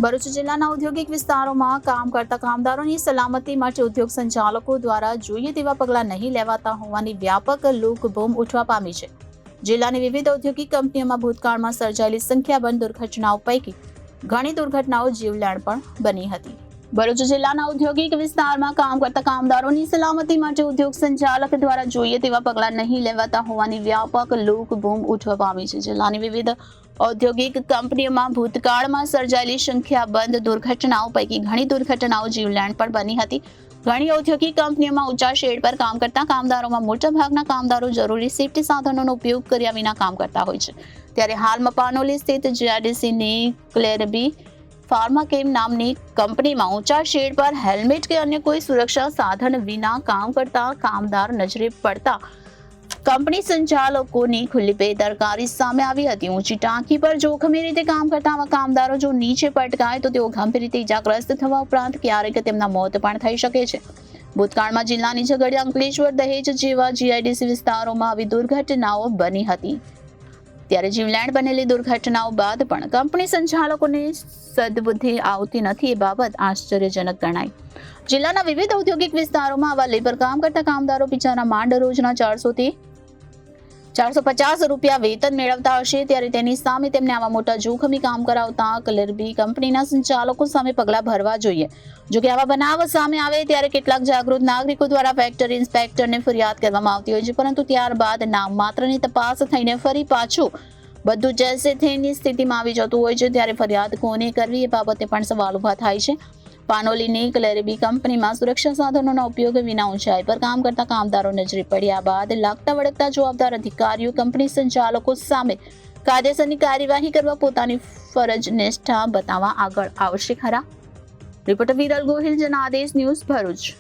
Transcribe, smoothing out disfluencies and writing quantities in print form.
ભરૂચ જિલ્લાના ઔદ્યોગિક વિસ્તારોમાં કામ કરતા કામદારોની સલામતી માટે ઉદ્યોગ સંચાલકો દ્વારા જોઈએ તેવા પગલાં નહીં લેવાતા હોવાની વ્યાપક લૂકબૂમ ઉઠવા પામી છે. જિલ્લાની વિવિધ ઔદ્યોગિક કંપનીઓમાં ભૂતકાળમાં સર્જાયેલી સંખ્યાબંધ દુર્ઘટનાઓ પૈકી ઘણી દુર્ઘટનાઓ જીવલેણ પણ બની હતી. ભરૂચ જિલ્લાના ઔદ્યોગિક વિસ્તારમાં કામ કરતા કામદારોની સલામતી માટે ઉદ્યોગ સંચાલક દ્વારા જોઈએ તેવા પગલાં નહીં લેવાતા હોવાની વ્યાપક લૂકબૂમ ઉઠવા પામી છે. જિલ્લાની વિવિધ ઔદ્યોગિક કંપનીઓમાં ભૂતકાળમાં સર્જાયેલી સંખ્યાબંધ દુર્ઘટનાઓ પૈકી ઘણી દુર્ઘટનાઓ જીવલેણ પણ બની હતી. ઘણી ઔદ્યોગિક કંપનીઓમાં ઊંચા શેડ પર કામ કરતા કામદારોમાં મોટાભાગના કામદારો જરૂરી સેફટી સાધનોનો ઉપયોગ કર્યા વિના કામ કરતા હોય છે. ત્યારે હાલમાં પાનોલી સ્થિત જીઆઈડીસીની ક્લેરબી ફાર્માકેમ નામની કંપનીમાં ઊંચા શેડ પર હેલ્મેટ કે અન્ય કોઈ સુરક્ષા સાધન વિના કામ કરતા કામદાર નજરે પડતા કંપની સંચાલકોની ખુલ્લી બેદરકારી સામે આવી હતી. ઊંચી ટાંકી પર જોખમી રીતે કામ કરતા આવા કામદારો જો નીચે પટકાય તો તેઓ ગંભીર રીતે ઇજાગ્રસ્ત થવા ઉપરાંત ક્યારેક તેમના મોત પણ થઈ શકે છે. ભૂતકાળમાં જિલ્લાની ઝઘડિયા, અંકલેશ્વર, દહેજ જેવા જીઆઈડીસી વિસ્તારોમાં આવી દુર્ઘટનાઓ બની હતી. ત્યારે જીવલેણ બનેલી દુર્ઘટનાઓ બાદ પણ કંપની સંચાલકોને સદબુદ્ધિ આવતી નથી એ બાબત આશ્ચર્યજનક ગણાય. જિલ્લાના વિવિધ ઔદ્યોગિક વિસ્તારોમાં આવા લેબર કામ કરતા કામદારો બિચારા માંડ રોજના 400 થી 450 રૂપિયા વેતન મેળવતા હશે, ત્યારે તેની સામે તેમને આવા મોટા જોખમી કામ કરાવતા ક્લેરબી કંપનીના સંચાલકો સામે પગલાં ભરવા જોઈએ. જો કે આવા બનાવ સામે આવે ત્યારે કેટલાક જાગૃત નાગરિકો દ્વારા ફેક્ટરી ઇન્સ્પેક્ટરને ફરિયાદ કરવામાં આવતી હોય છે, પરંતુ ત્યારબાદ નામ માત્રની તપાસ થઈને ફરી પાછું બધું જૈસે થેની સ્થિતિમાં આવી જતું હોય છે. ત્યારે ફરિયાદ કોને કરવી એ બાબતે પણ સવાલ ઉભા થાય છે. પાનોલીની ક્લેરબી કંપનીમાં સુરક્ષા સાધનોના ઉપયોગ વિના ઊંચાઈ પર કામ કરતા કામદારો નજરે પડ્યા બાદ લાગતા વળગતા જવાબદાર અધિકારીઓ કંપની સંચાલકો સામે કાયદેસરની કાર્યવાહી કરવા પોતાની ફરજ નિષ્ઠા બતાવવા આગળ આવશે ખરા. Reporter Viral Gohil, Janadesh news, Bharuch.